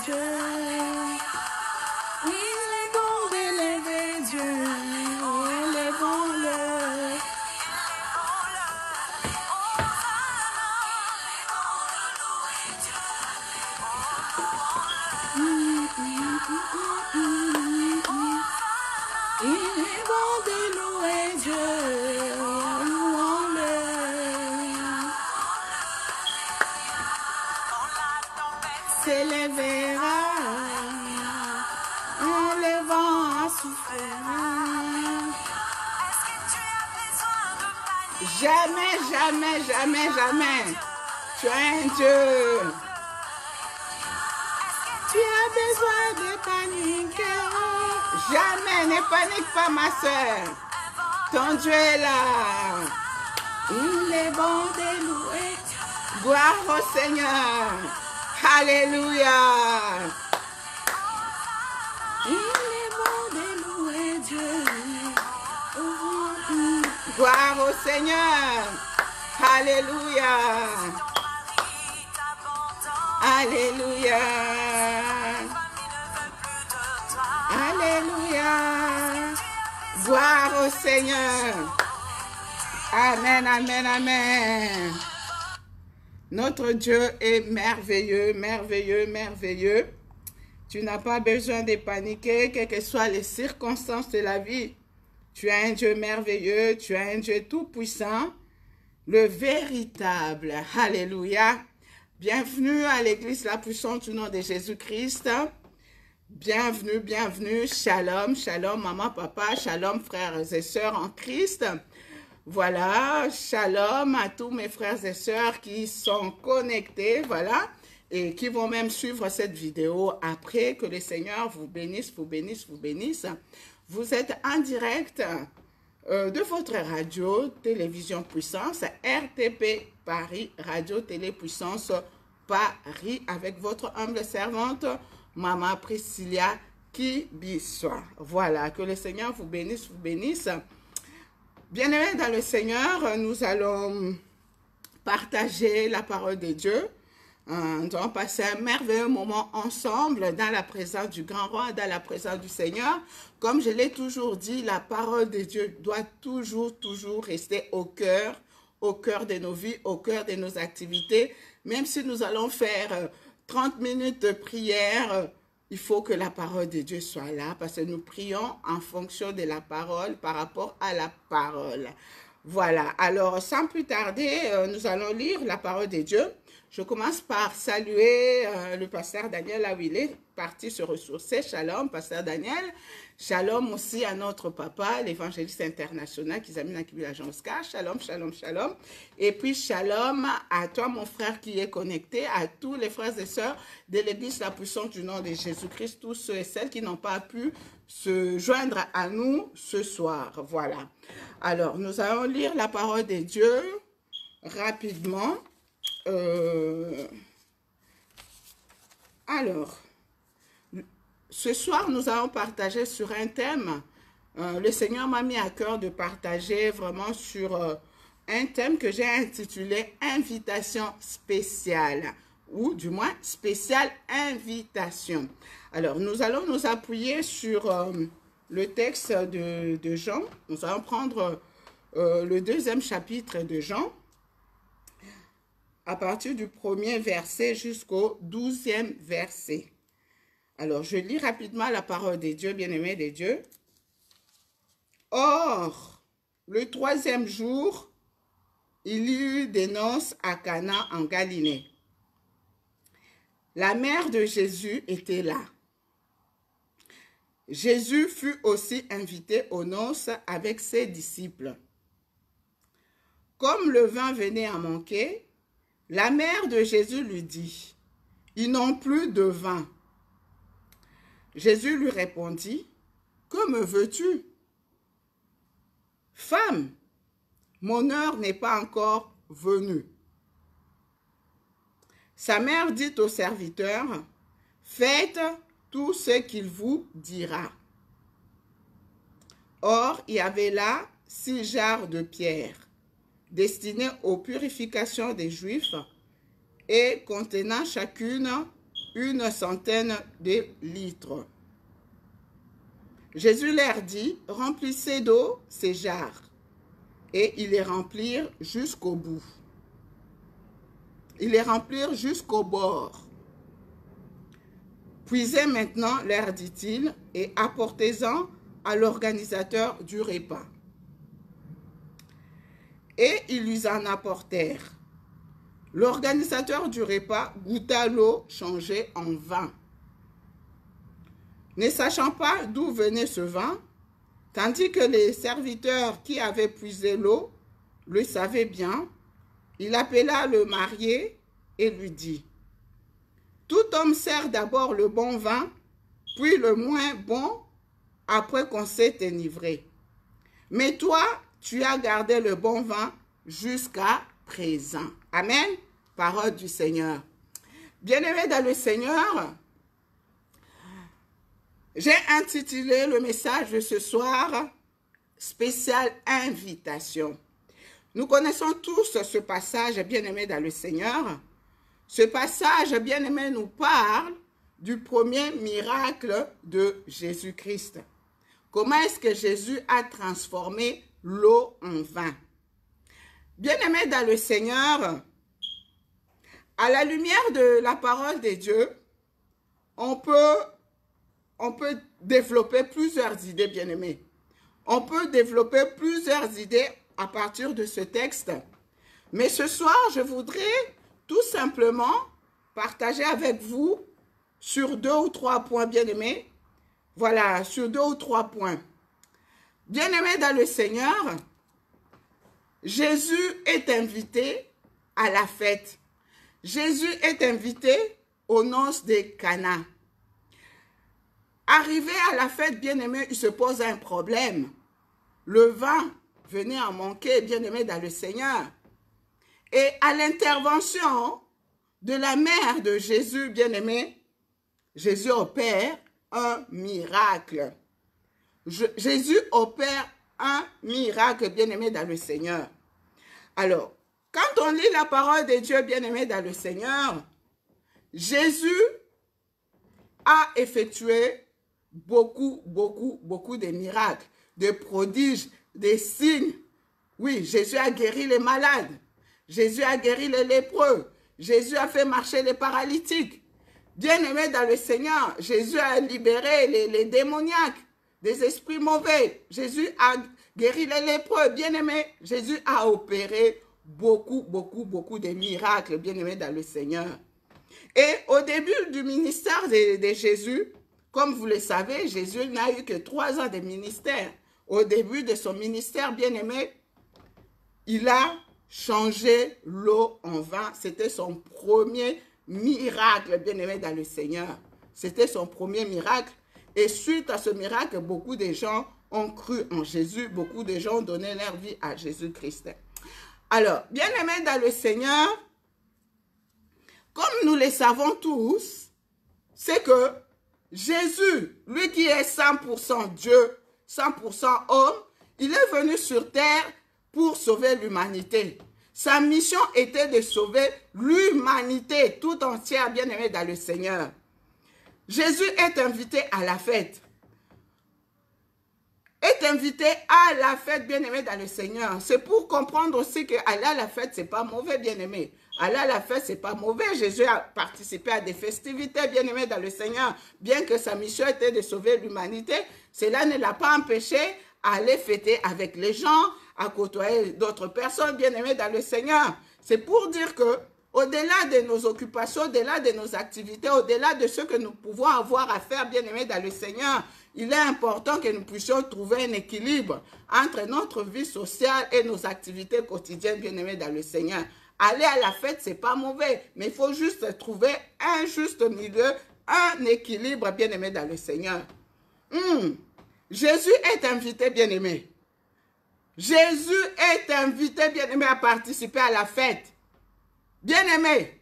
Dieu. Il est bon d'élever Dieu. Élevons-le. Il est bon de louer Dieu. Louons-le. S'élèvera, le vent soufflera. Jamais, jamais, jamais, jamais. Tu es un Dieu. Tu as besoin de paniquer. Jamais, ne panique pas, ma soeur. Ton Dieu est là. Il est bon de louer. Gloire au Seigneur. Alléluia. Il est bon de louer Dieu. Gloire au Seigneur. Alléluia. Alléluia. Alléluia. Gloire au Seigneur. Amen, amen, amen. Notre Dieu est merveilleux, merveilleux, merveilleux. Tu n'as pas besoin de paniquer, quelles que soient les circonstances de la vie. Tu es un Dieu merveilleux, tu es un Dieu tout-puissant, le véritable. Alléluia. Bienvenue à l'église la puissante du nom de Jésus-Christ. Bienvenue, bienvenue. Shalom, shalom, maman, papa, shalom, frères et sœurs en Christ. Voilà, shalom à tous mes frères et sœurs qui sont connectés, voilà, et qui vont même suivre cette vidéo après. Que le Seigneur vous bénisse, vous bénisse, vous bénisse. Vous êtes en direct de votre radio, télévision puissance, RTP Paris, radio, télé puissance Paris, avec votre humble servante, Maman Priscilla Kibiswa. Voilà, que le Seigneur vous bénisse, vous bénisse. Bien-aimés dans le Seigneur, nous allons partager la parole de Dieu. Nous allons passer un merveilleux moment ensemble dans la présence du grand roi, dans la présence du Seigneur. Comme je l'ai toujours dit, la parole de Dieu doit toujours rester au cœur de nos vies, au cœur de nos activités. Même si nous allons faire 30 minutes de prière, il faut que la parole de Dieu soit là parce que nous prions en fonction de la parole, par rapport à la parole. Voilà, alors sans plus tarder, nous allons lire la parole de Dieu. Je commence par saluer le pasteur Daniel là où il est parti se ressourcer. Shalom, pasteur Daniel. Shalom aussi à notre papa, l'évangéliste international Kizamina Kibila Jonska. Shalom, shalom, shalom. Et puis shalom à toi mon frère qui est connecté, à tous les frères et sœurs de l'église la puissante du nom de Jésus-Christ, tous ceux et celles qui n'ont pas pu se joindre à nous ce soir. Voilà. Alors, nous allons lire la parole de Dieu rapidement. Alors, ce soir, nous allons partager sur un thème. Le Seigneur m'a mis à cœur de partager vraiment sur un thème que j'ai intitulé « Invitation spéciale » ou du moins « Spéciale invitation ». Alors, nous allons nous appuyer sur le texte de Jean. Nous allons prendre le 2e chapitre de Jean, à partir du 1er verset jusqu'au 12e verset. Alors, je lis rapidement la parole de Dieu, bien-aimés de Dieu. Or, le 3e jour, il y eut des noces à Cana en Galilée. La mère de Jésus était là. Jésus fut aussi invité aux noces avec ses disciples. Comme le vin venait à manquer, la mère de Jésus lui dit, « Ils n'ont plus de vin. » Jésus lui répondit, « Que me veux-tu? Femme, mon heure n'est pas encore venue. » Sa mère dit au serviteur, « Faites tout ce qu'il vous dira. » Or, il y avait là 6 jarres de pierre, destinées aux purifications des Juifs et contenant chacune 100 de litres. Jésus leur dit, remplissez d'eau ces jarres. Et ils les remplirent jusqu'au bout. Ils les remplirent jusqu'au bord. Puisez maintenant, leur dit-il, et apportez-en à l'organisateur du repas. Et ils lui en apportèrent. L'organisateur du repas goûta l'eau changée en vin. Ne sachant pas d'où venait ce vin, tandis que les serviteurs qui avaient puisé l'eau le savaient bien, il appela le marié et lui dit, « Tout homme sert d'abord le bon vin, puis le moins bon, après qu'on s'est enivré. Mais toi, tu as gardé le bon vin jusqu'à présent. » Amen. Parole du Seigneur. Bien-aimés dans le Seigneur, j'ai intitulé le message de ce soir « Spéciale invitation ». Nous connaissons tous ce passage, bien-aimés dans le Seigneur. Ce passage, bien-aimé, nous parle du premier miracle de Jésus-Christ. Comment est-ce que Jésus a transformé l'eau en vin? Bien-aimés dans le Seigneur, à la lumière de la parole de Dieu, on peut développer plusieurs idées, bien-aimés. On peut développer plusieurs idées à partir de ce texte. Mais ce soir, je voudrais tout simplement partager avec vous sur 2 ou 3 points, bien-aimés. Voilà, sur 2 ou 3 points. Bien-aimés dans le Seigneur, Jésus est invité à la fête. Jésus est invité aux noces de Cana. Arrivé à la fête, bien-aimé, il se pose un problème. Le vin venait à manquer, bien-aimé dans le Seigneur. Et à l'intervention de la mère de Jésus, bien-aimé, Jésus opère un miracle. Jésus opère un miracle, bien-aimé dans le Seigneur. Alors, quand on lit la parole de Dieu, bien-aimé dans le Seigneur, Jésus a effectué beaucoup de miracles, de prodiges, des signes. Oui, Jésus a guéri les malades. Jésus a guéri les lépreux. Jésus a fait marcher les paralytiques. Bien-aimé dans le Seigneur, Jésus a libéré les démoniaques, des esprits mauvais. Jésus a guéri les lépreux. Bien-aimé, Jésus a opéré beaucoup de miracles, bien-aimé dans le Seigneur. Et au début du ministère de Jésus, comme vous le savez, Jésus n'a eu que 3 ans de ministère. Au début de son ministère, bien-aimé, il a changé l'eau en vin. C'était son premier miracle, bien-aimé dans le Seigneur. C'était son premier miracle. Et suite à ce miracle, beaucoup de gens ont cru en Jésus. Beaucoup de gens ont donné leur vie à Jésus-Christ. Alors, bien-aimé dans le Seigneur, comme nous le savons tous, c'est que Jésus, lui qui est 100% Dieu, 100% homme, il est venu sur terre pour sauver l'humanité. Sa mission était de sauver l'humanité tout entière, bien-aimée dans le Seigneur. Jésus est invité à la fête. Est invité à la fête, bien-aimé dans le Seigneur. C'est pour comprendre aussi qu'aller à la fête, ce n'est pas mauvais, bien-aimé. Aller à la fête, ce n'est pas mauvais. Jésus a participé à des festivités, bien-aimé dans le Seigneur. Bien que sa mission était de sauver l'humanité, cela ne l'a pas empêché à aller fêter avec les gens, à côtoyer d'autres personnes, bien-aimées dans le Seigneur. C'est pour dire que au-delà de nos occupations, au-delà de nos activités, au-delà de ce que nous pouvons avoir à faire, bien-aimés dans le Seigneur, il est important que nous puissions trouver un équilibre entre notre vie sociale et nos activités quotidiennes, bien-aimés dans le Seigneur. Aller à la fête, ce n'est pas mauvais, mais il faut juste trouver un juste milieu, un équilibre, bien-aimé dans le Seigneur. Jésus est invité, bien-aimé. Jésus est invité, bien-aimé, à participer à la fête. Bien-aimé,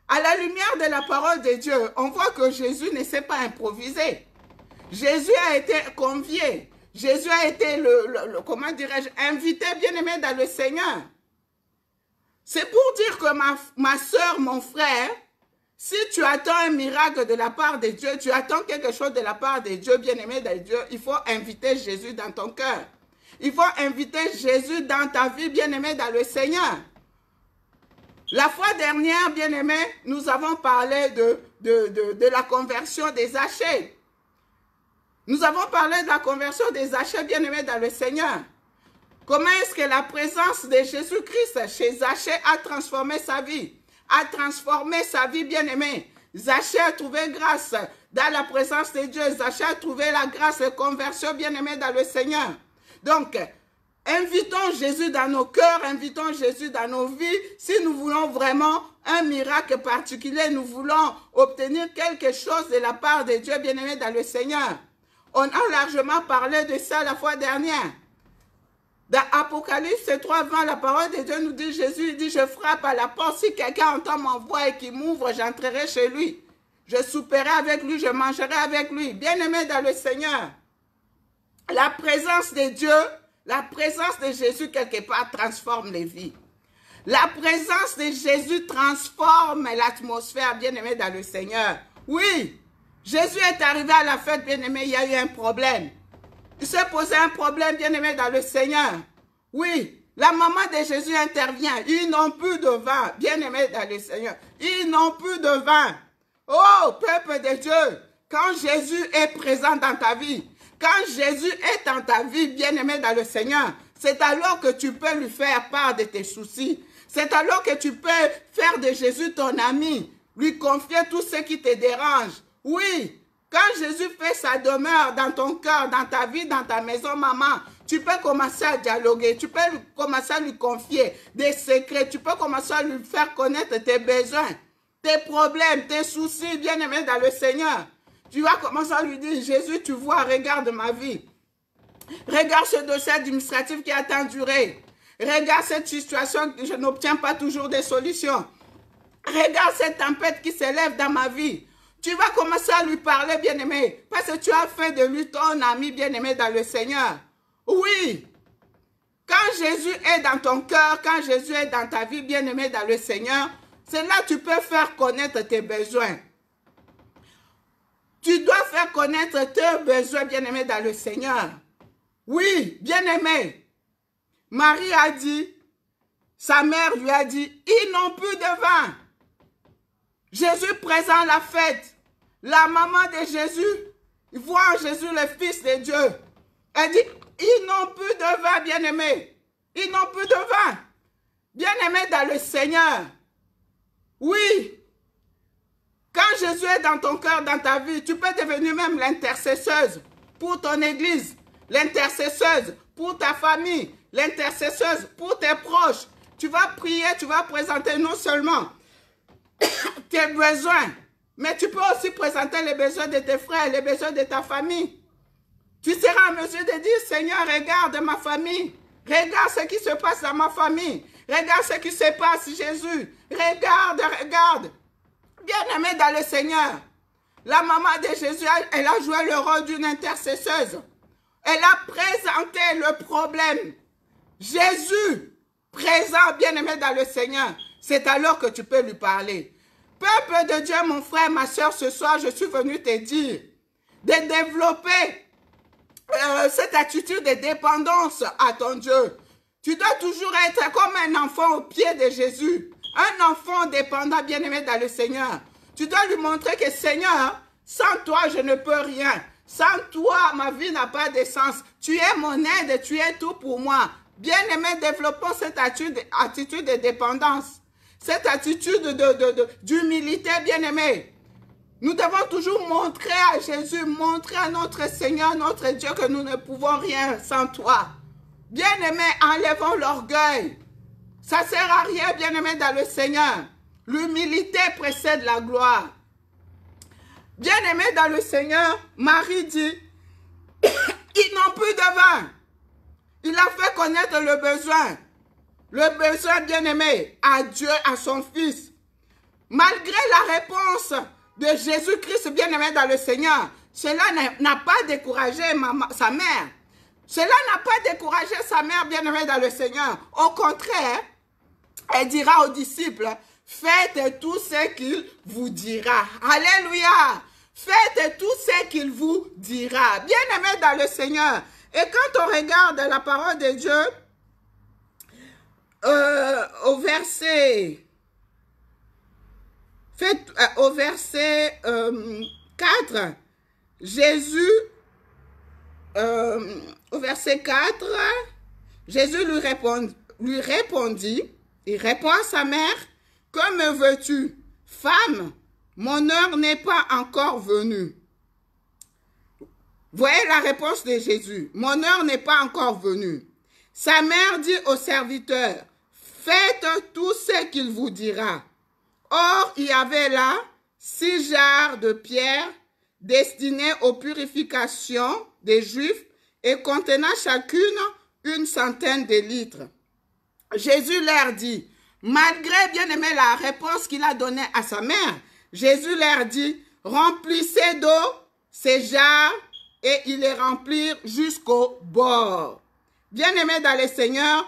à la lumière de la parole de Dieu, on voit que Jésus ne s'est pas improvisé. Jésus a été convié. Jésus a été, comment dirais-je, invité, bien-aimé, dans le Seigneur. C'est pour dire que ma soeur, mon frère, Si tu attends un miracle de la part de Dieu, tu attends quelque chose de la part de Dieu, bien-aimé de Dieu, il faut inviter Jésus dans ton cœur. Il faut inviter Jésus dans ta vie, bien-aimé dans le Seigneur. La fois dernière, bien-aimé, nous avons parlé de la conversion des Zachée. Nous avons parlé de la conversion des Zachée, bien-aimé dans le Seigneur. Comment est-ce que la présence de Jésus-Christ chez Zachée a transformé sa vie? A transformé sa vie, bien-aimé. Zachée a trouvé grâce dans la présence de Dieu. Zachée a trouvé la grâce de conversion, bien-aimé dans le Seigneur. Donc, invitons Jésus dans nos cœurs, invitons Jésus dans nos vies. Si nous voulons vraiment un miracle particulier, nous voulons obtenir quelque chose de la part de Dieu, bien-aimé dans le Seigneur. On a largement parlé de ça la fois dernière. Dans Apocalypse 3, 20, la parole de Dieu nous dit, Jésus dit, je frappe à la porte. Si quelqu'un entend ma voix et qui m'ouvre, j'entrerai chez lui. Je souperai avec lui, je mangerai avec lui. Bien-aimé dans le Seigneur, la présence de Dieu, la présence de Jésus quelque part transforme les vies. La présence de Jésus transforme l'atmosphère, bien-aimé dans le Seigneur. Oui, Jésus est arrivé à la fête, bien-aimé, il y a eu un problème. Il s'est posé un problème, bien-aimé, dans le Seigneur. Oui, la maman de Jésus intervient. Ils n'ont plus de vin, bien-aimé, dans le Seigneur. Ils n'ont plus de vin. Oh, peuple de Dieu, quand Jésus est présent dans ta vie, quand Jésus est dans ta vie, bien-aimé, dans le Seigneur, c'est alors que tu peux lui faire part de tes soucis. C'est alors que tu peux faire de Jésus ton ami, lui confier tout ce qui te dérange. Oui, quand Jésus fait sa demeure dans ton cœur, dans ta vie, dans ta maison, maman, tu peux commencer à dialoguer, tu peux commencer à lui confier des secrets, tu peux commencer à lui faire connaître tes besoins, tes problèmes, tes soucis, bien-aimé dans le Seigneur. Tu vas commencer à lui dire, Jésus, tu vois, regarde ma vie. Regarde ce dossier administratif qui a tant duré. Regarde cette situation, je n'obtiens pas toujours des solutions. Regarde cette tempête qui s'élève dans ma vie. Tu vas commencer à lui parler, bien-aimé, parce que tu as fait de lui ton ami, bien-aimé, dans le Seigneur. Oui, quand Jésus est dans ton cœur, quand Jésus est dans ta vie, bien-aimé, dans le Seigneur, c'est là que tu peux faire connaître tes besoins. Tu dois faire connaître tes besoins, bien-aimé, dans le Seigneur. Oui, bien-aimé, Marie a dit, sa mère lui a dit, ils n'ont plus de vin. Jésus présent la fête. La maman de Jésus voit en Jésus le Fils de Dieu. Elle dit, ils n'ont plus de vin, bien-aimé. Ils n'ont plus de vin. Bien-aimé dans le Seigneur. Oui. Quand Jésus est dans ton cœur, dans ta vie, tu peux devenir même l'intercesseuse pour ton église, l'intercesseuse pour ta famille, l'intercesseuse pour tes proches. Tu vas prier, tu vas présenter non seulement tes besoins, mais tu peux aussi présenter les besoins de tes frères, les besoins de ta famille. Tu seras en mesure de dire, Seigneur, regarde ma famille. Regarde ce qui se passe dans ma famille. Regarde ce qui se passe, Jésus. Regarde, regarde. Bien-aimé dans le Seigneur, la maman de Jésus, elle a joué le rôle d'une intercesseuse. Elle a présenté le problème. Jésus, présent, bien-aimé dans le Seigneur, c'est alors que tu peux lui parler. Peuple de Dieu, mon frère, ma soeur, ce soir, je suis venu te dire de développer cette attitude de dépendance à ton Dieu. Tu dois toujours être comme un enfant au pied de Jésus. Un enfant dépendant, bien-aimé dans le Seigneur. Tu dois lui montrer que, Seigneur, sans toi, je ne peux rien. Sans toi, ma vie n'a pas de sens. Tu es mon aide, tu es tout pour moi. Bien-aimé, développons cette attitude de dépendance. Cette attitude d'humilité, bien-aimé. Nous devons toujours montrer à Jésus, montrer à notre Seigneur, notre Dieu, que nous ne pouvons rien sans toi. Bien-aimé, enlevons l'orgueil. Ça ne sert à rien, bien-aimé, dans le Seigneur. L'humilité précède la gloire. Bien-aimé dans le Seigneur, Marie dit, ils n'ont plus de vin. Il a fait connaître le besoin. Le besoin, bien-aimé, à Dieu, à son Fils. Malgré la réponse de Jésus-Christ, bien-aimé dans le Seigneur, cela n'a pas découragé sa mère. Cela n'a pas découragé sa mère, bien-aimée dans le Seigneur. Au contraire, elle dira aux disciples, Faites tout ce qu'il vous dira. Alléluia. Faites tout ce qu'il vous dira. Bien-aimés dans le Seigneur. Et quand on regarde la parole de Dieu, au verset 4, Jésus, au verset 4, Jésus lui répondit, il répond à sa mère, « Que me veux-tu, femme? Mon heure n'est pas encore venue. » Voyez la réponse de Jésus, « Mon heure n'est pas encore venue. » Sa mère dit au serviteur, « Faites tout ce qu'il vous dira. » Or, il y avait là 6 jarres de pierre destinées aux purifications des Juifs et contenant chacune 100 de litres. Jésus leur dit, malgré, bien aimé, la réponse qu'il a donnée à sa mère, Jésus leur dit, remplissez d'eau ces jarres et ils les remplirent jusqu'au bord. Bien aimé dans le Seigneur,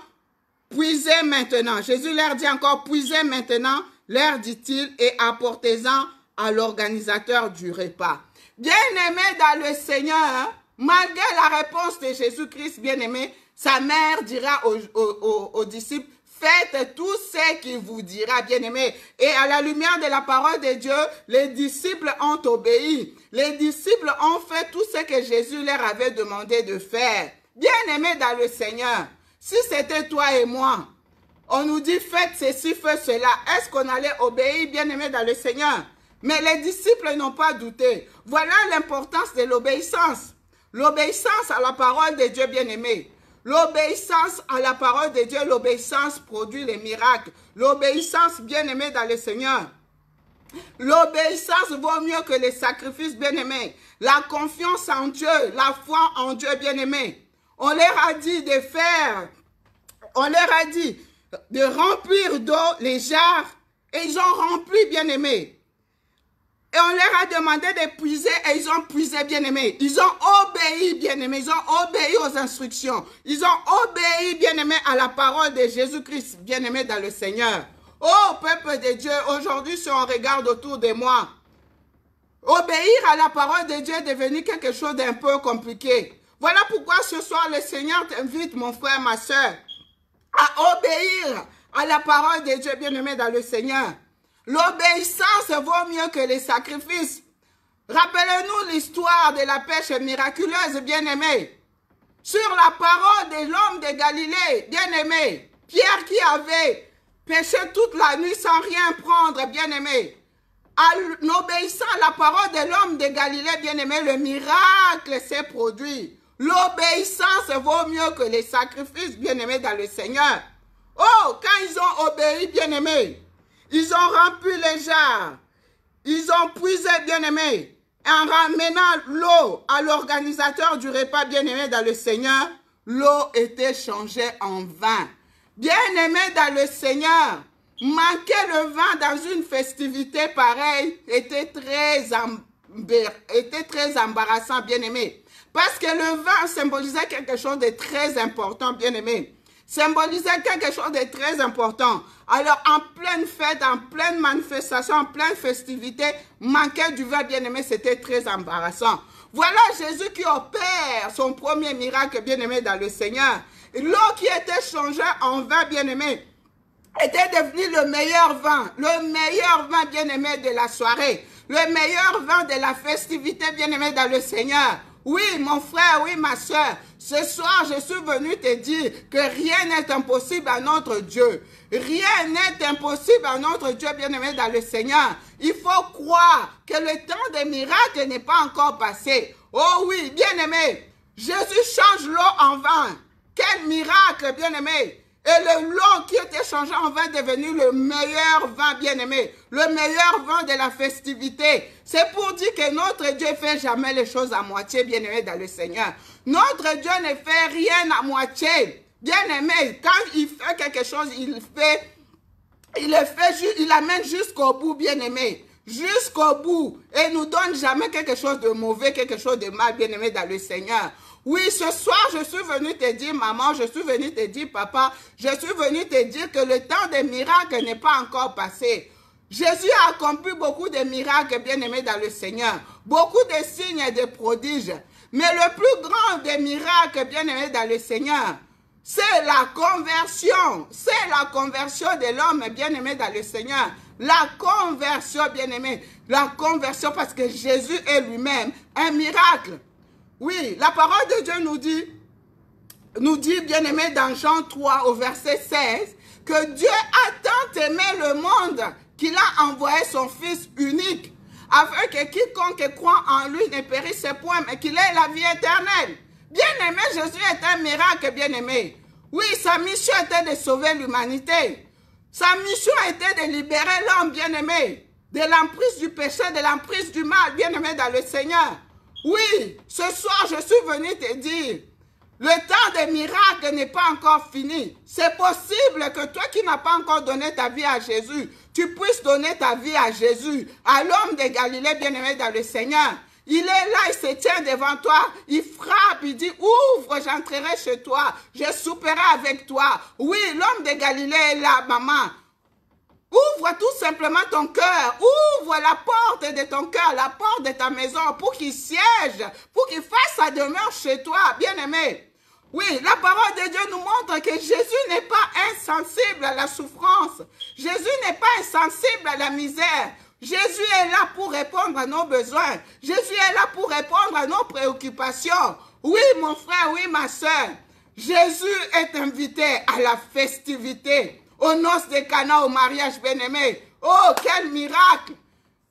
puisez maintenant. Jésus leur dit encore, puisez maintenant, leur dit-il, et apportez-en à l'organisateur du repas. Bien aimé dans le Seigneur, malgré la réponse de Jésus-Christ, bien aimé, sa mère dira aux disciples, faites tout ce qu'il vous dira, bien aimé. Et à la lumière de la parole de Dieu, les disciples ont obéi. Les disciples ont fait tout ce que Jésus leur avait demandé de faire. Bien aimé dans le Seigneur, si c'était toi et moi, on nous dit faites ceci, faites cela. Est-ce qu'on allait obéir, bien aimé dans le Seigneur? Mais les disciples n'ont pas douté. Voilà l'importance de l'obéissance. L'obéissance à la parole de Dieu, bien aimé. L'obéissance à la parole de Dieu, l'obéissance produit les miracles. L'obéissance, bien aimé dans le Seigneur. L'obéissance vaut mieux que les sacrifices, bien aimés. La confiance en Dieu, la foi en Dieu, bien aimé. On leur a dit de faire, on leur a dit de remplir d'eau les jarres et ils ont rempli, bien aimé. Et on leur a demandé de puiser et ils ont puisé, bien aimé. Ils ont obéi, bien aimé. Ils ont obéi aux instructions. Ils ont obéi, bien aimé, à la parole de Jésus-Christ, bien aimé dans le Seigneur. Oh, peuple de Dieu, aujourd'hui, si on regarde autour de moi, obéir à la parole de Dieu est devenu quelque chose d'un peu compliqué. Voilà pourquoi ce soir, le Seigneur t'invite, mon frère, ma soeur, à obéir à la parole de Dieu, bien aimé dans le Seigneur. L'obéissance vaut mieux que les sacrifices. Rappelez-nous l'histoire de la pêche miraculeuse, bien-aimé. Sur la parole de l'homme de Galilée, bien-aimé. Pierre qui avait pêché toute la nuit sans rien prendre, bien-aimé. En obéissant à la parole de l'homme de Galilée, bien-aimé, le miracle s'est produit. L'obéissance vaut mieux que les sacrifices, bien-aimé, dans le Seigneur. Oh, quand ils ont obéi, bien-aimé, ils ont rempli les jarres. Ils ont puisé, bien-aimé, en ramenant l'eau à l'organisateur du repas, bien-aimé, dans le Seigneur, l'eau était changée en vin. Bien-aimé dans le Seigneur, manquer le vin dans une festivité pareille était très embarrassant, bien-aimé. Parce que le vin symbolisait quelque chose de très important, bien-aimé. Symbolisait quelque chose de très important. Alors, en pleine fête, en pleine manifestation, en pleine festivité, manquer du vin, bien-aimé, c'était très embarrassant. Voilà Jésus qui opère son premier miracle, bien-aimé, dans le Seigneur. L'eau qui était changée en vin, bien-aimé, était devenu le meilleur vin, bien-aimé, de la soirée, le meilleur vin de la festivité, bien-aimé, dans le Seigneur. Oui, mon frère, oui, ma soeur, ce soir, je suis venu te dire que rien n'est impossible à notre Dieu. Rien n'est impossible à notre Dieu, bien-aimé, dans le Seigneur. Il faut croire que le temps des miracles n'est pas encore passé. Oh oui, bien-aimé, Jésus change l'eau en vin. Quel miracle, bien-aimé! Et le l'eau qui était changé en vin est devenu le meilleur vin, bien-aimé. Le meilleur vin de la festivité. C'est pour dire que notre Dieu ne fait jamais les choses à moitié, bien-aimé, dans le Seigneur. Notre Dieu ne fait rien à moitié. Bien-aimé, quand il fait quelque chose, il l'amène jusqu'au bout, bien-aimé. jusqu'au bout et ne nous donne jamais quelque chose de mauvais, quelque chose de mal, bien-aimé dans le Seigneur. Oui, ce soir, je suis venu te dire, maman, je suis venu te dire, papa, je suis venu te dire que le temps des miracles n'est pas encore passé. Jésus a accompli beaucoup de miracles, bien-aimés dans le Seigneur. Beaucoup de signes et de prodiges. Mais le plus grand des miracles, bien-aimés dans le Seigneur, c'est la conversion. C'est la conversion de l'homme, bien-aimé dans le Seigneur. La conversion, bien-aimé. La conversion parce que Jésus est lui-même un miracle. Oui, la parole de Dieu nous dit, bien-aimé, dans Jean 3, au verset 16, que Dieu a tant aimé le monde qu'il a envoyé son Fils unique, afin que quiconque croit en lui ne périsse point, mais qu'il ait la vie éternelle. Bien-aimé, Jésus est un miracle, bien-aimé. Oui, sa mission était de sauver l'humanité. Sa mission était de libérer l'homme, bien-aimé, de l'emprise du péché, de l'emprise du mal, bien-aimé dans le Seigneur. Oui, ce soir, je suis venu te dire, le temps des miracles n'est pas encore fini. C'est possible que toi qui n'as pas encore donné ta vie à Jésus, tu puisses donner ta vie à Jésus, à l'homme de Galilée, bien-aimé dans le Seigneur. Il est là, il se tient devant toi, il frappe, il dit, ouvre, j'entrerai chez toi, je souperai avec toi. Oui, l'homme de Galilée est là, maman. Ouvre tout simplement ton cœur, ouvre la porte de ton cœur, la porte de ta maison pour qu'il siège, pour qu'il fasse sa demeure chez toi, bien-aimé. Oui, la parole de Dieu nous montre que Jésus n'est pas insensible à la souffrance. Jésus n'est pas insensible à la misère. Jésus est là pour répondre à nos besoins. Jésus est là pour répondre à nos préoccupations. Oui, mon frère, oui, ma soeur. Jésus est invité à la festivité, aux noces de Cana, au mariage bien-aimé. Oh, quel miracle!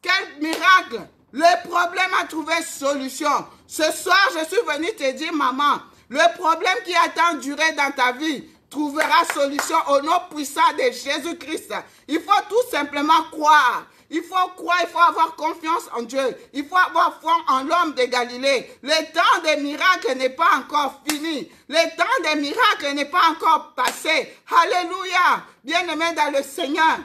Quel miracle! Le problème a trouvé solution. Ce soir, je suis venu te dire, maman, le problème qui a tant duré dans ta vie trouvera solution au nom puissant de Jésus-Christ. Il faut tout simplement croire. Il faut croire, il faut avoir confiance en Dieu. Il faut avoir foi en l'homme de Galilée. Le temps des miracles n'est pas encore fini. Le temps des miracles n'est pas encore passé. Alléluia. Bien-aimé dans le Seigneur.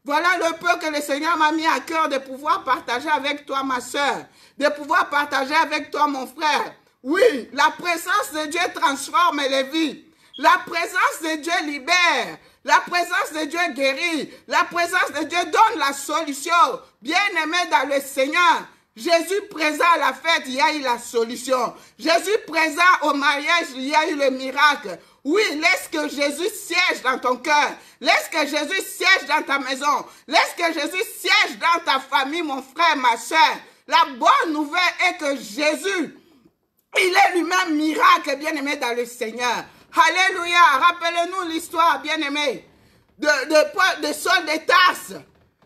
Voilà le peu que le Seigneur m'a mis à cœur de pouvoir partager avec toi, ma soeur. De pouvoir partager avec toi, mon frère. Oui, la présence de Dieu transforme les vies. La présence de Dieu libère. La présence de Dieu guérit. La présence de Dieu donne la solution. Bien-aimé dans le Seigneur, Jésus présent à la fête, il y a eu la solution. Jésus présent au mariage, il y a eu le miracle. Oui, laisse que Jésus siège dans ton cœur. Laisse que Jésus siège dans ta maison. Laisse que Jésus siège dans ta famille, mon frère, ma soeur. La bonne nouvelle est que Jésus, il est lui-même miracle, bien-aimé dans le Seigneur. Alléluia. Rappelez-nous l'histoire, bien-aimé, de Saul de Tarse.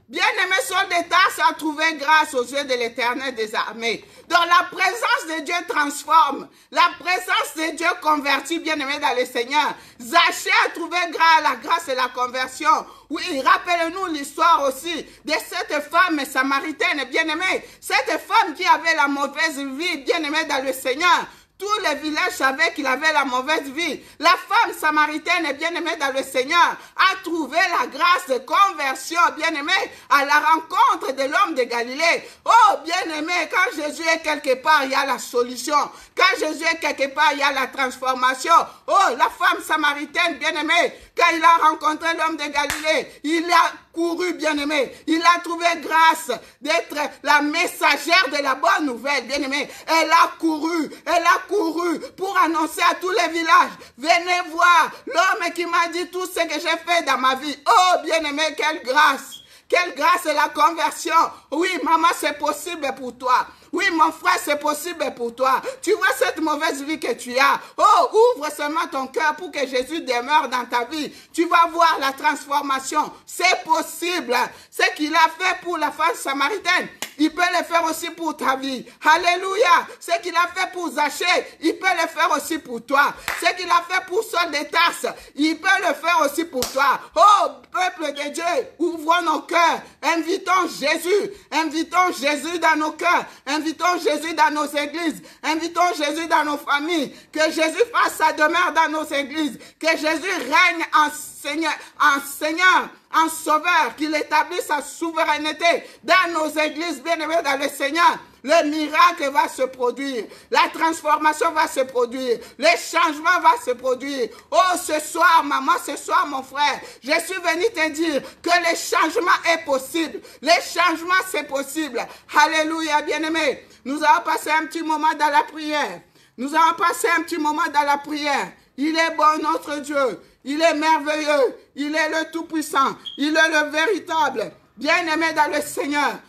Bien-aimé Saul de Tarse a trouvé grâce aux yeux de l'Éternel des armées. Donc la présence de Dieu transforme. La présence de Dieu convertit, bien-aimé dans le Seigneur. Zachée a trouvé grâce, la grâce et la conversion. Oui, rappelez-nous l'histoire aussi de cette femme samaritaine, bien-aimée. Cette femme qui avait la mauvaise vie, bien-aimée dans le Seigneur. Tous les villages savaient qu'il avait la mauvaise vie. La femme samaritaine, bien-aimée dans le Seigneur, a trouvé la grâce de conversion, bien-aimée, à la rencontre de l'homme de Galilée. Oh, bien-aimé, quand Jésus est quelque part, il y a la solution. Quand Jésus est quelque part, il y a la transformation. Oh, la femme samaritaine, bien-aimée, quand il a rencontré l'homme de Galilée, il a couru, bien-aimé. Il a trouvé grâce d'être la messagère de la bonne nouvelle, bien-aimé. Elle a couru pour annoncer à tous les villages. Venez voir l'homme qui m'a dit tout ce que j'ai fait dans ma vie. Oh, bien-aimé, quelle grâce. Quelle grâce et la conversion. Oui, maman, c'est possible pour toi. Oui, mon frère, c'est possible pour toi. Tu vois cette mauvaise vie que tu as. Oh, ouvre seulement ton cœur pour que Jésus demeure dans ta vie. Tu vas voir la transformation. C'est possible. Ce qu'il a fait pour la femme samaritaine, il peut le faire aussi pour ta vie. Alléluia. Ce qu'il a fait pour Zachée, il peut le faire aussi pour toi. Ce qu'il a fait pour Saul de Tarse, il peut le faire aussi pour toi. Oh, peuple de Dieu, ouvrons nos cœurs. Invitons Jésus. Invitons Jésus dans nos cœurs. Invitons Jésus dans nos églises. Invitons Jésus dans nos familles. Que Jésus fasse sa demeure dans nos églises. Que Jésus règne en Seigneur, en sauveur, qu'il établisse sa souveraineté dans nos églises, bien-aimés dans le Seigneur. Le miracle va se produire, la transformation va se produire, le changement va se produire. Oh, ce soir, maman, ce soir, mon frère, je suis venu te dire que le changement est possible. Le changement, c'est possible. Alléluia, bien-aimés. Nous allons passer un petit moment dans la prière. Nous allons passer un petit moment dans la prière. Il est bon, notre Dieu. Il est merveilleux. Il est le Tout-Puissant. Il est le véritable. Bien-aimé dans le Seigneur.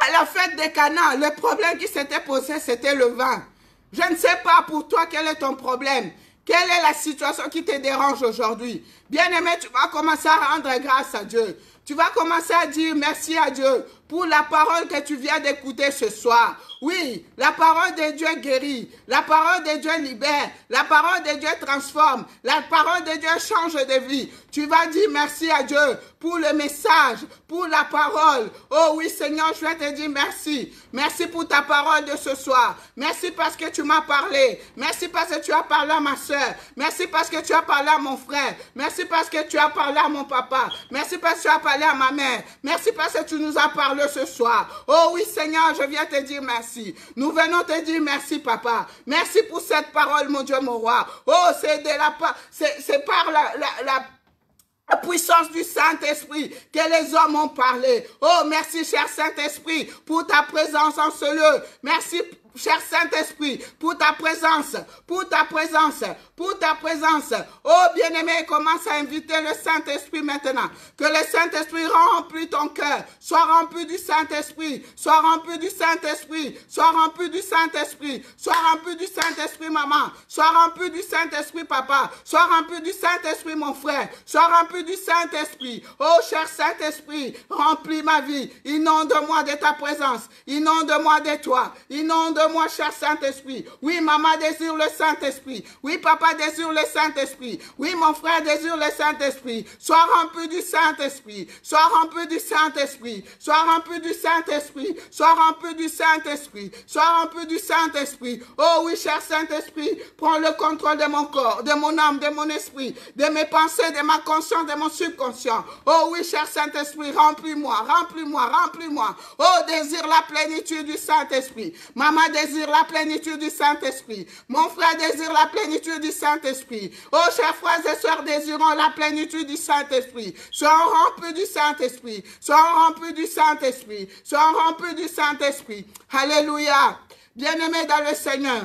À la fête des Cana, le problème qui s'était posé, c'était le vin. Je ne sais pas pour toi quel est ton problème. Quelle est la situation qui te dérange aujourd'hui? Bien-aimé, tu vas commencer à rendre grâce à Dieu. Tu vas commencer à dire merci à Dieu pour la parole que tu viens d'écouter ce soir. Oui, la parole de Dieu guérit, la parole de Dieu libère, la parole de Dieu transforme, la parole de Dieu change de vie. Tu vas dire merci à Dieu pour le message, pour la parole. Oh oui, Seigneur, je vais te dire merci. Merci pour ta parole de ce soir. Merci parce que tu m'as parlé. Merci parce que tu as parlé à ma soeur. Merci parce que tu as parlé à mon frère. Merci parce que tu as parlé à mon papa. Merci parce que tu as parlé à ma mère. Merci parce que tu nous as parlé ce soir. Oh oui, Seigneur, je viens te dire merci. Nous venons te dire merci, papa. Merci pour cette parole, mon Dieu, mon roi. Oh, c'est par la puissance du Saint-Esprit que les hommes ont parlé. Oh, merci, cher Saint-Esprit, pour ta présence en ce lieu. Merci, cher Saint-Esprit, pour ta présence, pour ta présence, pour ta présence. Oh, bien-aimé, commence à inviter le Saint-Esprit maintenant. Que le Saint-Esprit remplit ton cœur. Sois rempli du Saint-Esprit. Sois rempli du Saint-Esprit. Sois rempli du Saint-Esprit. Sois rempli du Saint-Esprit, maman. Sois rempli du Saint-Esprit, papa. Sois rempli du Saint-Esprit, mon frère. Sois rempli du Saint-Esprit. Oh, cher Saint-Esprit, remplis ma vie. Inonde-moi de ta présence. Inonde-moi de toi. Inonde-moi, cher Saint-Esprit. Oui, maman désire le Saint-Esprit. Oui, papa désire le Saint-Esprit. Oui, mon frère désire le Saint-Esprit. Sois rempli du Saint-Esprit. Sois rempli du Saint-Esprit. Sois rempli du Saint-Esprit. Sois rempli du Saint-Esprit. Sois rempli du Saint-Esprit. Oh oui, cher Saint-Esprit, prends le contrôle de mon corps, de mon âme, de mon esprit, de mes pensées, de ma conscience, de mon subconscient. Oh oui, cher Saint-Esprit, remplis-moi, remplis-moi, remplis-moi. Oh, désire la plénitude du Saint-Esprit. Maman désire la plénitude du Saint-Esprit. Mon frère désire la plénitude du Saint-Esprit. Oh, chers frères et sœurs, désirons la plénitude du Saint-Esprit. Soyons remplis du Saint-Esprit. Soyons remplis du Saint-Esprit. Soyons remplis du Saint-Esprit. Alléluia. Bien-aimés dans le Seigneur,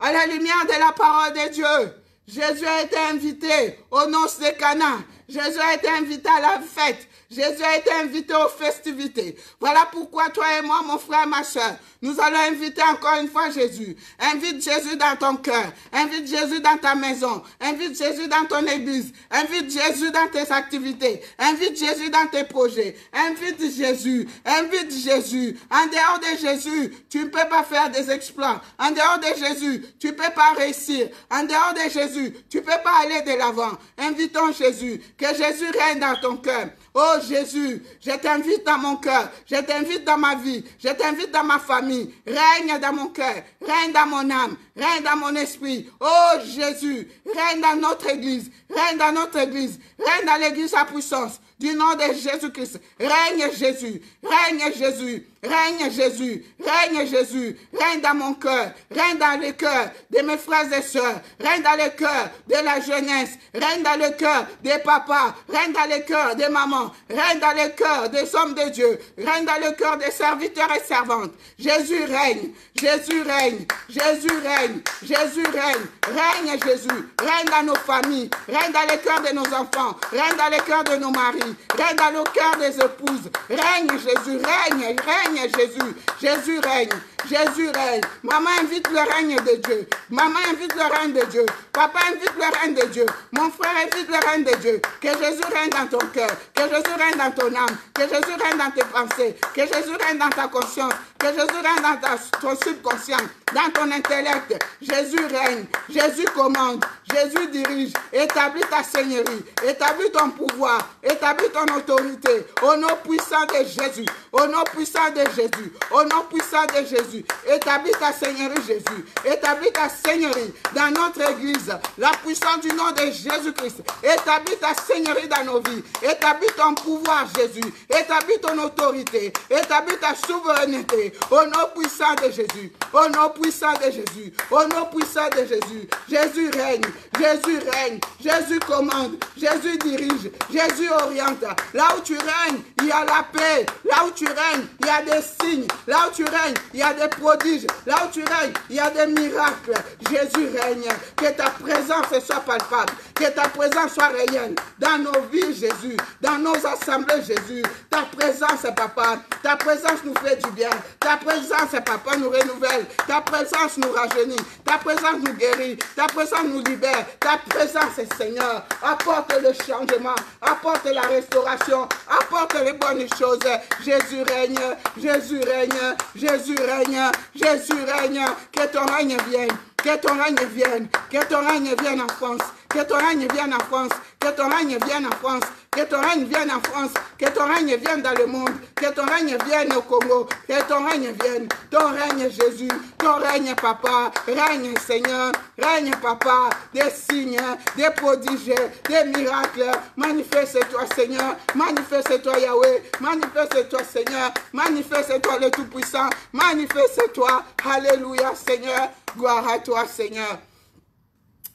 à la lumière de la parole de Dieu, Jésus a été invité aux noces de Cana. Jésus a été invité à la fête. Jésus a été invité aux festivités. Voilà pourquoi toi et moi, mon frère, ma soeur, nous allons inviter encore une fois Jésus. Invite Jésus dans ton cœur. Invite Jésus dans ta maison. Invite Jésus dans ton église. Invite Jésus dans tes activités. Invite Jésus dans tes projets. Invite Jésus. Invite Jésus. En dehors de Jésus, tu ne peux pas faire des exploits. En dehors de Jésus, tu ne peux pas réussir. En dehors de Jésus, tu ne peux pas aller de l'avant. Invitons Jésus. Que Jésus règne dans ton cœur. Oh Jésus, je t'invite dans mon cœur, je t'invite dans ma vie, je t'invite dans ma famille. Règne dans mon cœur, règne dans mon âme, règne dans mon esprit. Oh Jésus, règne dans notre église, règne dans notre église, règne dans l'église à puissance. Du nom de Jésus-Christ, règne Jésus, règne Jésus, règne Jésus, règne Jésus, règne dans mon cœur, règne dans le cœur de mes frères et sœurs, règne dans le cœur de la jeunesse, règne dans le cœur des papas, règne dans le cœur des mamans, règne dans le cœur des hommes de Dieu, règne dans le cœur des serviteurs et servantes. Jésus règne, Jésus règne, Jésus règne, Jésus règne, règne Jésus, règne dans nos familles, règne dans le cœur de nos enfants, règne dans le cœur de nos maris, règne dans le cœur des épouses, règne Jésus, règne, règne Jésus, Jésus règne, Jésus règne. Maman invite le règne de Dieu, maman invite le règne de Dieu, papa invite le règne de Dieu, mon frère invite le règne de Dieu. Que Jésus règne dans ton cœur, que Jésus règne dans ton âme, que Jésus règne dans tes pensées, que Jésus règne dans ta conscience, que Jésus règne dans ton subconscient, dans ton intellect. Jésus règne, Jésus commande, Jésus dirige. Établis ta seigneurie. Établis ton pouvoir. Établis ton autorité. Au nom puissant de Jésus. Au nom puissant de Jésus. Au nom puissant de Jésus. Établis ta seigneurie, Jésus. Établis ta seigneurie dans notre église. La puissance du nom de Jésus-Christ. Établis ta seigneurie dans nos vies. Établis ton pouvoir, Jésus. Établis ton autorité. Établis ta souveraineté. Au nom puissant de Jésus. Au nom puissant de Jésus. Au nom puissant de Jésus. Jésus règne. Jésus règne. Jésus commande. Jésus dirige. Jésus oriente. Là où tu règnes, il y a la paix. Là où tu règnes, il y a des signes. Là où tu règnes, il y a des prodiges. Là où tu règnes, il y a des miracles. Jésus règne. Que ta présence soit palpable. Que ta présence soit réelle dans nos vies, Jésus. Dans nos assemblées, Jésus. Ta présence, Papa. Ta présence nous fait du bien. Ta présence, Papa, nous renouvelle. Ta présence nous rajeunit. Ta présence nous guérit. Ta présence nous libère. Ta présence, Seigneur, apporte le changement. Apporte la restauration. Apporte les bonnes choses. Jésus règne. Jésus règne. Jésus règne. Jésus règne. Que ton règne vienne. Que ton règne vienne. Que ton règne vienne en France. Que ton règne vienne en France. Que ton règne vienne en France. Que ton règne vienne en France. Que ton règne vienne dans le monde. Que ton règne vienne au Congo. Que ton règne vienne. Ton règne, Jésus. Ton règne, Papa. Règne, Seigneur. Règne, Papa. Des signes, des prodiges, des miracles. Manifeste-toi, Seigneur. Manifeste-toi, Yahweh. Manifeste-toi, Seigneur. Manifeste-toi, le Tout-Puissant. Manifeste-toi. Alléluia, Seigneur. Gloire à toi, Seigneur.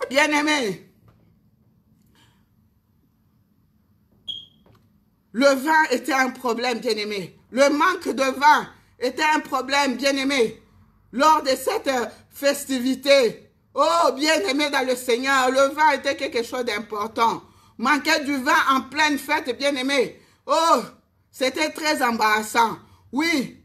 Bien-aimé, le vin était un problème, bien-aimé. Le manque de vin était un problème, bien-aimé. Lors de cette festivité, oh, bien-aimé dans le Seigneur, le vin était quelque chose d'important. Manquer du vin en pleine fête, bien-aimé. Oh, c'était très embarrassant. Oui,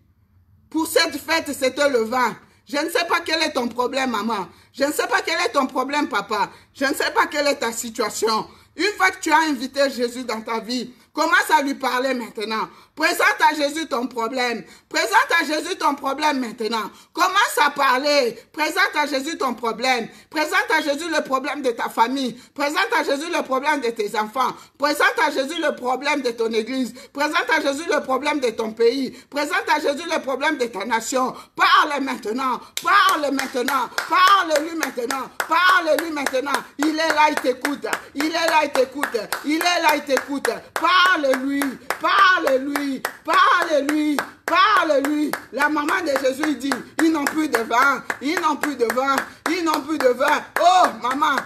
pour cette fête, c'était le vin. Je ne sais pas quel est ton problème, maman. Je ne sais pas quel est ton problème, papa. Je ne sais pas quelle est ta situation. Une fois que tu as invité Jésus dans ta vie, commence à lui parler maintenant. Présente à Jésus ton problème. Présente à Jésus ton problème maintenant. Commence à parler. Présente à Jésus ton problème. Présente à Jésus le problème de ta famille. Présente à Jésus le problème de tes enfants. Présente à Jésus le problème de ton église. Présente à Jésus le problème de ton pays. Présente à Jésus le problème de ta nation. Parle maintenant. Parle maintenant. Parle-lui maintenant. Parle-lui maintenant. Il est là, il t'écoute. Il est là, il t'écoute. Il est là, il t'écoute. Parle-lui. Parle-lui. Parle-lui. Parle-lui. La maman de Jésus dit, ils n'ont plus de vin. Ils n'ont plus de vin. Ils n'ont plus de vin. Oh, maman,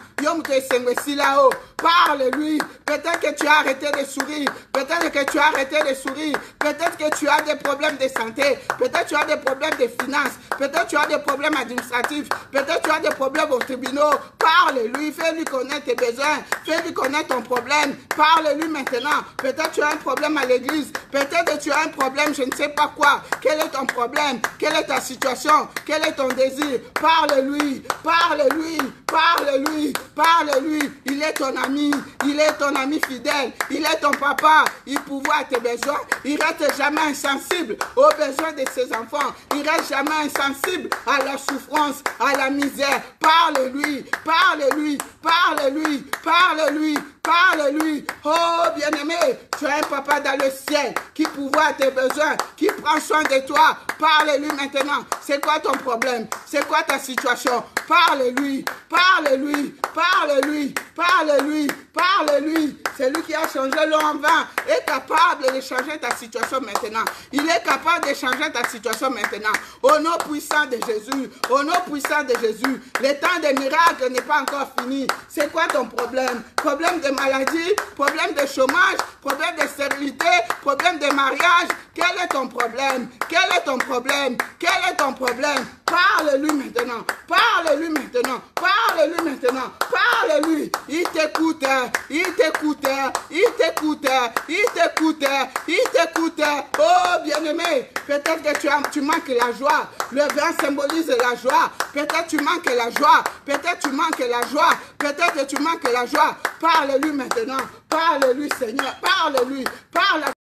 là-haut. Parle-lui. Peut-être que tu as arrêté de sourire. Peut-être que tu as arrêté de sourire. Peut-être que tu as des problèmes de santé. Peut-être que tu as des problèmes de finances. Peut-être que tu as des problèmes administratifs. Peut-être que tu as des problèmes aux tribunaux. Parle-lui. Fais-lui connaître tes besoins. Fais-lui connaître ton problème. Parle-lui maintenant. Peut-être que tu as un problème à l'église. Peut-être que tu as un problème, je ne sais pas quoi. Quel est ton problème? Quelle est ta situation? Quel est ton désir? Parle-lui. Parle-lui. Parle-lui. Parle-lui. Il est ton ami. Il est ton ami fidèle. Il est ton papa. Il pourvoit à tes besoins. Il reste jamais insensible aux besoins de ses enfants. Il reste jamais insensible à la souffrance, à la misère. Parle-lui. Parle-lui. Parle-lui. Parle-lui. Parle-lui. Oh, bien-aimé, tu as un papa dans le ciel qui pourvoit à tes besoins, qui prend soin de toi. Parle-lui maintenant. C'est quoi ton problème? C'est quoi ta situation? Parle-lui. Parle-lui. Parle-lui. Parle-lui. Parle-lui. C'est lui qui a changé l'eau en vin. Est capable de changer ta situation maintenant. Il est capable de changer ta situation maintenant. Au nom puissant de Jésus. Au nom puissant de Jésus. Le temps des miracles n'est pas encore fini. C'est quoi ton problème? Problème de maladie, problème de chômage, problème de stérilité, problème de mariage. Quel est ton problème? Quel est ton problème? Quel est ton problème? Parle-lui maintenant. Parle-lui maintenant. Parle-lui maintenant. Parle-lui. Il t'écoute. Il t'écoute. Il t'écoute. Il t'écoute. Il t'écoute. Oh, bien-aimé, peut-être que tu manques la joie. Le vin symbolise la joie. Peut-être tu manques la joie. Peut-être tu manques la joie. Peut-être que tu manques la joie. Parle-lui maintenant. Parle-lui, Seigneur. Parle-lui. Parle à